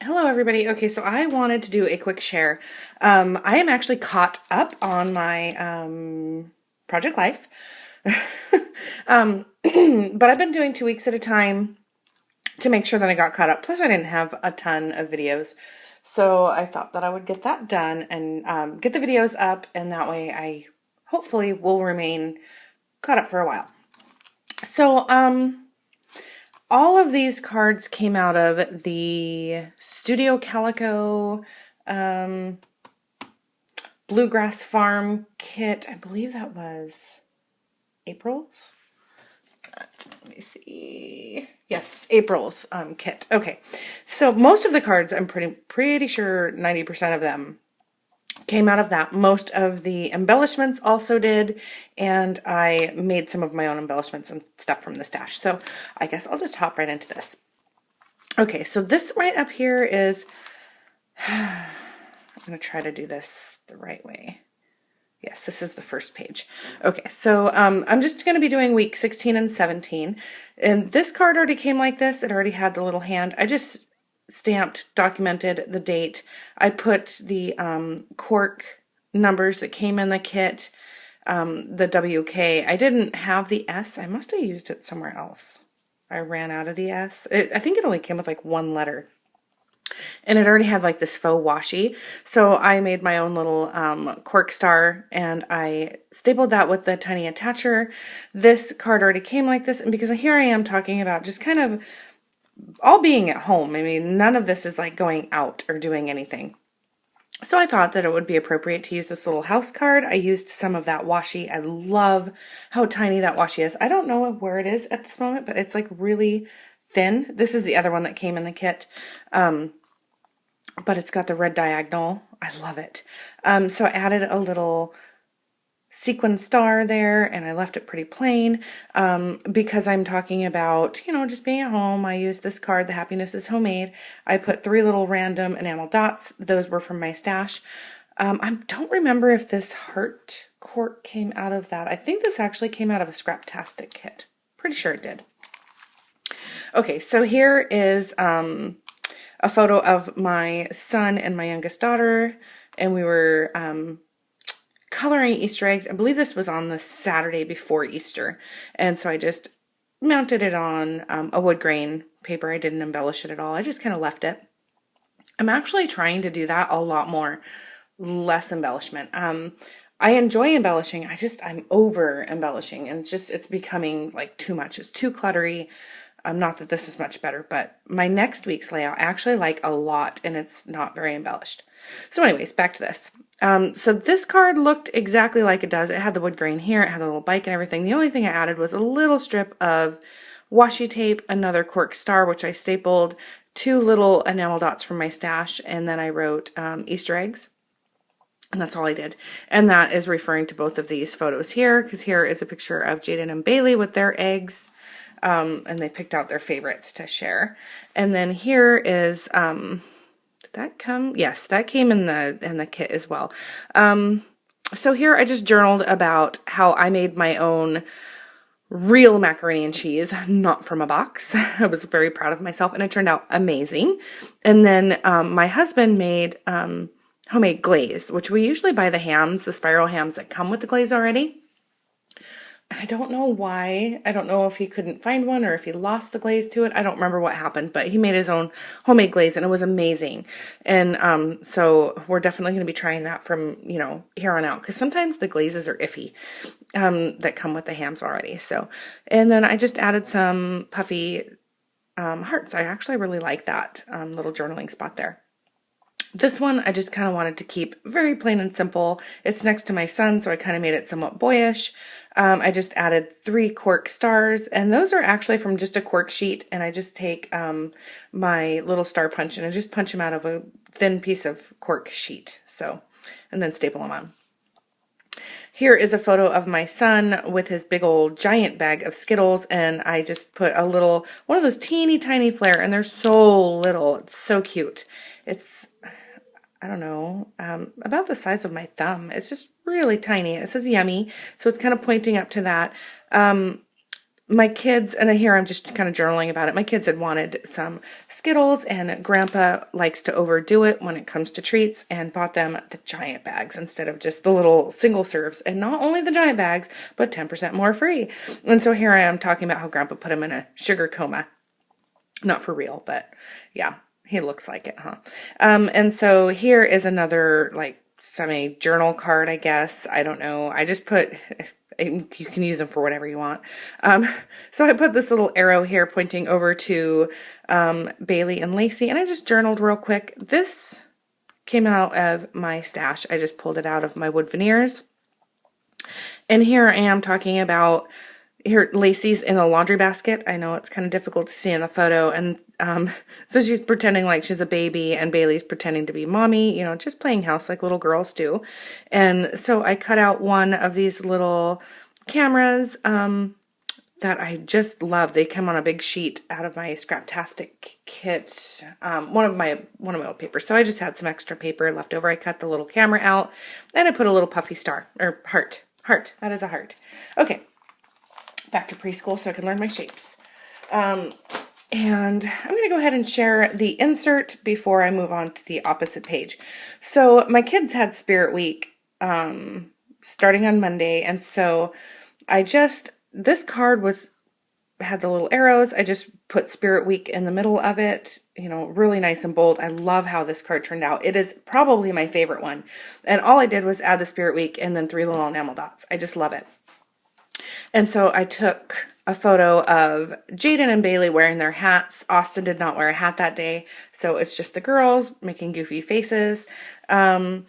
Hello, everybody. Okay, so I wanted to do a quick share. I am actually caught up on my Project Life, but I've been doing 2 weeks at a time to make sure that I got caught up. Plus, I didn't have a ton of videos, so I thought that I would get that done and get the videos up, and that way I hopefully will remain caught up for a while. So, all of these cards came out of the Studio Calico Bluegrass Farm kit. I believe that was April's. Let me see. Yes, April's kit. Okay, so most of the cards, I'm pretty sure 90% of them came out of that. Most of the embellishments also did, and I made some of my own embellishments and stuff from the stash. So I guess I'll just hop right into this. Okay, so this right up here is, I'm going to try to do this the right way. Yes, this is the first page. Okay, so I'm just going to be doing week 16 and 17. And this card already came like this. It already had the little hand. I just stamped, documented the date. I put the cork numbers that came in the kit, the WK. I didn't have the S. I must have used it somewhere else. I ran out of the S. I think it only came with like one letter. And it already had like this faux washi. So I made my own little cork star and I stapled that with the tiny attacher. This card already came like this. And because here I am talking about just kind of all being at home. I mean, none of this is like going out or doing anything. So I thought that it would be appropriate to use this little house card. I used some of that washi. I love how tiny that washi is. I don't know where it is at this moment, but it's like really thin. This is the other one that came in the kit. But it's got the red diagonal. I love it. So I added a little sequin star there and I left it pretty plain because I'm talking about, just being at home. I used this card, The Happiness is Homemade. I put 3 little random enamel dots. Those were from my stash. I don't remember if this heart cork came out of that. I think this actually came out of a Scraptastic kit. Pretty sure it did. Okay, so here is a photo of my son and my youngest daughter, and we were coloring Easter eggs. I believe this was on the Saturday before Easter, and so I just mounted it on a wood grain paper. I didn't embellish it at all. I just kind of left it. I'm actually trying to do that a lot more, less embellishment. I enjoy embellishing. I'm over embellishing, and it's becoming like too much. It's too cluttery. Not that this is much better, but my next week's layout I actually like a lot, and it's not very embellished. So anyways, back to this. So this card looked exactly like it does. It had the wood grain here. It had a little bike and everything. The only thing I added was a little strip of washi tape, another cork star, which I stapled, 2 little enamel dots from my stash, and then I wrote Easter eggs. And that's all I did. And that is referring to both of these photos here, because here is a picture of Jaden and Bailey with their eggs. And they picked out their favorites to share. And then here is, did that come? Yes, that came in the kit as well. So here I just journaled about how I made my own real macaroni and cheese, not from a box. I was very proud of myself, and it turned out amazing. And then my husband made homemade glaze, which we usually buy the hams, the spiral hams that come with the glaze already. I don't know why. I don't know if he couldn't find one or if he lost the glaze to it. I don't remember what happened, but he made his own homemade glaze and it was amazing. And so we're definitely going to be trying that from, here on out, because sometimes the glazes are iffy that come with the hams already. So, and then I just added some puffy hearts. I actually really like that little journaling spot there. This one I just kind of wanted to keep very plain and simple. It's next to my son, so I kind of made it somewhat boyish. I just added 3 cork stars, and those are actually from just a cork sheet, and I just take my little star punch and I just punch them out of a thin piece of cork sheet, and then staple them on. Here is a photo of my son with his big old giant bag of Skittles, and I just put one of those teeny tiny flare, and they're so little. It's so cute. It's, I don't know, about the size of my thumb. It's just really tiny. It says yummy, so it's kind of pointing up to that. My kids, and here I'm just kind of journaling about it. My kids had wanted some Skittles, and Grandpa likes to overdo it when it comes to treats, and bought them the giant bags instead of just the little single serves. And not only the giant bags, but 10% more free. And so here I am talking about how Grandpa put him in a sugar coma. Not for real, but yeah, he looks like it, huh? And so here is another like semi-journal card, I guess. I don't know. I just put, you can use them for whatever you want. So I put this little arrow here pointing over to Bailey and Lacey, and I just journaled real quick. This came out of my stash. I just pulled it out of my wood veneers. And here I am talking about, here Lacey's in a laundry basket. I know it's kind of difficult to see in the photo. And so she's pretending like she's a baby, and Bailey's pretending to be mommy, you know, just playing house like little girls do. And so I cut out one of these little cameras that I just love. They come on a big sheet out of my Scraptastic kit, one of my old papers. So I just had some extra paper left over. I cut the little camera out, and I put a little puffy star, or heart. That is a heart. Okay, back to preschool so I can learn my shapes. And I'm going to go ahead and share the insert before I move on to the opposite page. So my kids had Spirit Week starting on Monday, and so this card had the little arrows. I just put Spirit Week in the middle of it, you know, really nice and bold. I love how this card turned out. It is probably my favorite one. And all I did was add the Spirit Week and then 3 little enamel dots. I just love it. And so I took a photo of Jaden and Bailey wearing their hats. Austin did not wear a hat that day, so it's just the girls making goofy faces. Here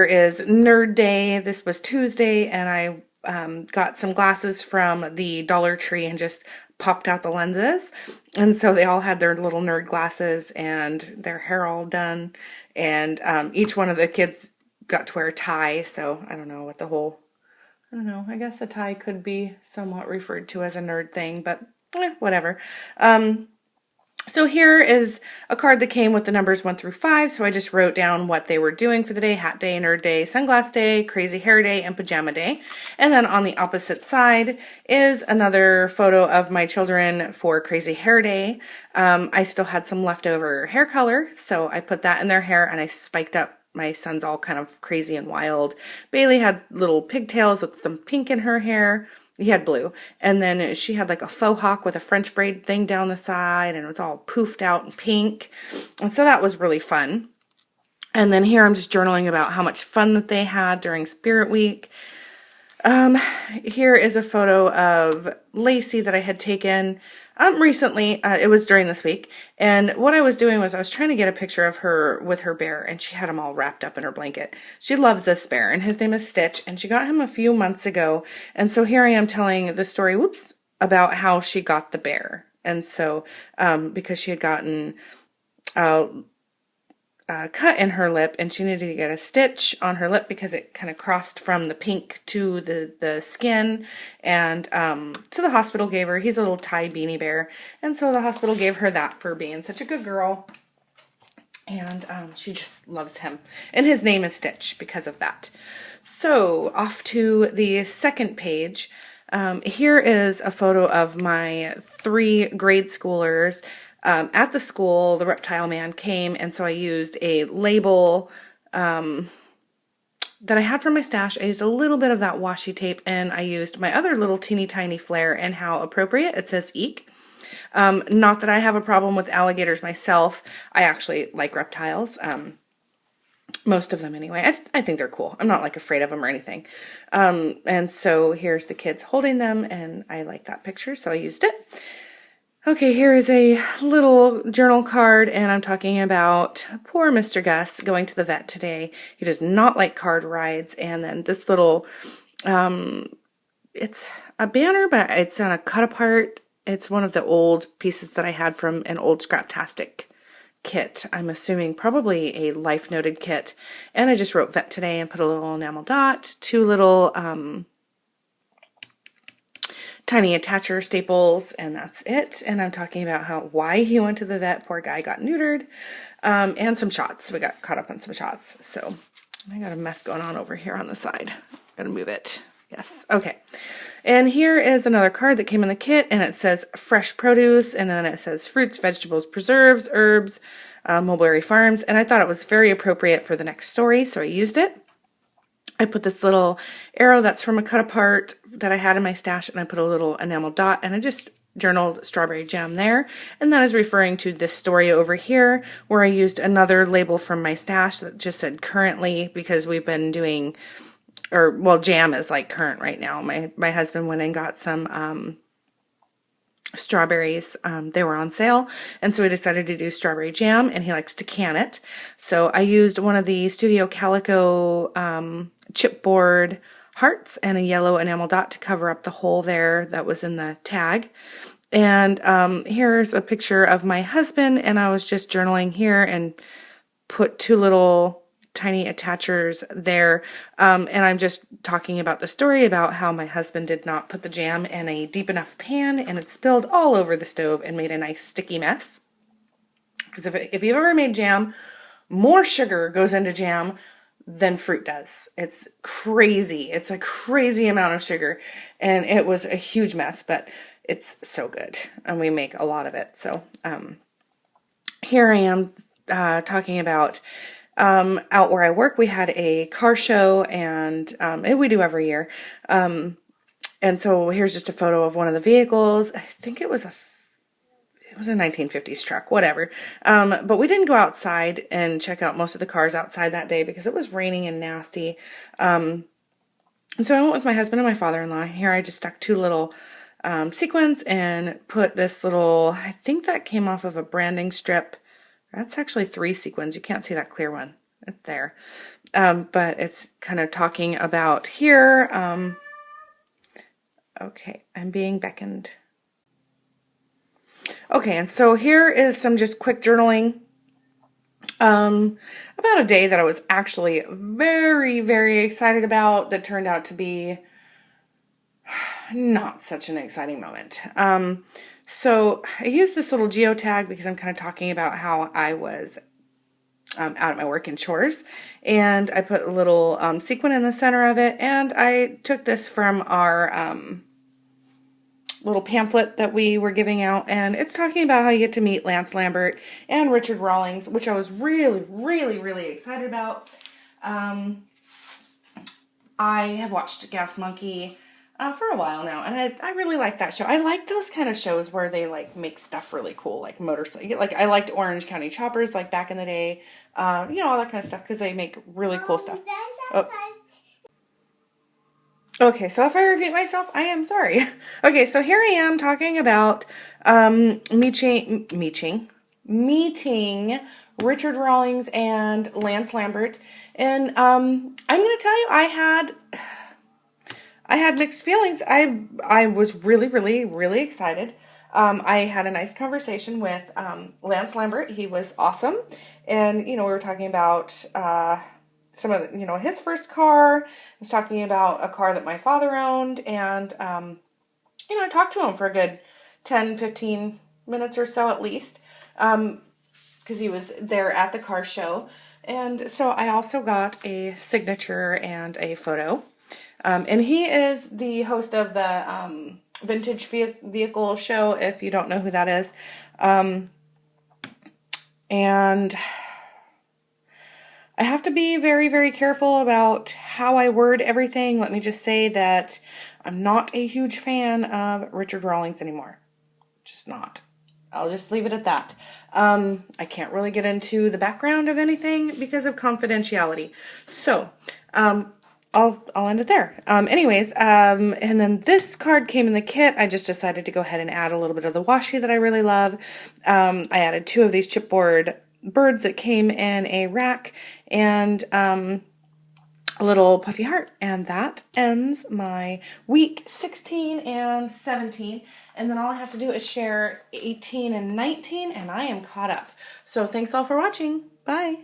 is Nerd Day. This was Tuesday, and I got some glasses from the Dollar Tree and just popped out the lenses. And so they all had their little nerd glasses and their hair all done. And each one of the kids got to wear a tie. So I don't know, I guess a tie could be somewhat referred to as a nerd thing, but whatever. So here is a card that came with the numbers 1 through 5. So I just wrote down what they were doing for the day: hat day, nerd day, sunglass day, crazy hair day, and pajama day. And then on the opposite side is another photo of my children for crazy hair day. I still had some leftover hair color, so I put that in their hair and I spiked up my son's all kind of crazy and wild. Bailey had little pigtails with some pink in her hair. He had blue. And then she had like a faux hawk with a French braid thing down the side, and it was all poofed out and pink. And so that was really fun. And then here I'm just journaling about how much fun that they had during Spirit Week. Here is a photo of Lacey that I had taken recently. It was during this week. And what I was doing was I was trying to get a picture of her with her bear, and she had him all wrapped up in her blanket. She loves this bear, and his name is Stitch, and she got him a few months ago. And so here I am telling the story, about how she got the bear. And so, because she had gotten cut in her lip, and she needed to get a stitch on her lip because it kind of crossed from the pink to the skin. And so the hospital gave her, he's a little Thai beanie bear, and so the hospital gave her that for being such a good girl. And she just loves him, and his name is Stitch because of that. So off to the second page. Here is a photo of my 3 grade schoolers. At the school, the reptile man came, and so I used a label that I had from my stash. I used a little bit of that washi tape, and I used my other little teeny tiny flare, and how appropriate. It says eek. Not that I have a problem with alligators myself. I actually like reptiles. Most of them anyway. I think they're cool. I'm not like afraid of them or anything. And so here's the kids holding them, and I like that picture, so I used it. Okay, here is a little journal card, and I'm talking about poor Mr. Gus going to the vet today. He does not like card rides. And then this little, it's a banner, but it's on a cut apart. It's one of the old pieces that I had from an old Scraptastic kit. I'm assuming probably a Life Noted kit. And I just wrote vet today and put a little enamel dot, 2 little, tiny attacher staples, and that's it. And I'm talking about why he went to the vet. Poor guy got neutered, and some shots. We got caught up on some shots. So I got a mess going on over here on the side. Gotta move it. Yes. Okay. And here is another card that came in the kit, and it says fresh produce, and then it says fruits, vegetables, preserves, herbs, Mulberry Farms, and I thought it was very appropriate for the next story, so I used it. I put this little arrow that's from a cut apart that I had in my stash, and I put a little enamel dot, and I just journaled strawberry jam there. And that is referring to this story over here, where I used another label from my stash that just said currently, because we've been doing, or well, jam is like current right now. My husband went and got some strawberries. They were on sale, and so we decided to do strawberry jam, and he likes to can it. So I used one of the Studio Calico chipboard hearts and a yellow enamel dot to cover up the hole there that was in the tag. And here's a picture of my husband, and I was just journaling here and put two little tiny attachers there. And I'm just talking about the story about how my husband did not put the jam in a deep enough pan, and it spilled all over the stove and made a nice sticky mess. Because if you've ever made jam, more sugar goes into jam than fruit does. It's crazy. It's a crazy amount of sugar, and it was a huge mess, but it's so good, and we make a lot of it. So here I am talking about out where I work. We had a car show, and we do every year. And so here's just a photo of one of the vehicles. I think it was a 1950s truck, whatever. But we didn't go outside and check out most of the cars outside that day because it was raining and nasty. And so I went with my husband and my father-in-law. Here I just stuck two little sequins and put this little, I think that came off of a branding strip. That's actually 3 sequins. You can't see that clear one. It's there. But it's kind of talking about here. Okay, I'm being beckoned. Okay, and so here is some just quick journaling about a day that I was actually very, very excited about that turned out to be not such an exciting moment. So I used this little geotag because I'm kind of talking about how I was out at my work in chores, and I put a little sequin in the center of it, and I took this from our little pamphlet that we were giving out, and it's talking about how you get to meet Lance Lambert and Richard Rawlings, which I was really, really, really excited about. I have watched Gas Monkey for a while now, and I really like that show. I like those kind of shows where they like make stuff really cool, like motorcycle. Like I liked Orange County Choppers, like back in the day, all that kind of stuff because they make really cool stuff. Oh. Okay, so if I repeat myself, I am sorry. Okay, so here I am talking about meeting Richard Rawlings and Lance Lambert, and I'm going to tell you, I had mixed feelings. I was really, really, really excited. I had a nice conversation with Lance Lambert. He was awesome, and we were talking about some of the, his first car. I was talking about a car that my father owned, and I talked to him for a good 10, 15 minutes or so at least, because he was there at the car show. And so I also got a signature and a photo. And he is the host of the Vintage Vehicle Show, if you don't know who that is. And I have to be very, very careful about how I word everything. Let me just say that I'm not a huge fan of Richard Rawlings anymore. Just not. I'll just leave it at that. I can't really get into the background of anything because of confidentiality. So, I'll end it there. Anyways, and then this card came in the kit. I just decided to go ahead and add a little bit of the washi that I really love. I added 2 of these chipboard birds that came in a rack, and a little puffy heart, and that ends my week 16 and 17, and then all I have to do is share 18 and 19, and I am caught up. So thanks all for watching. Bye.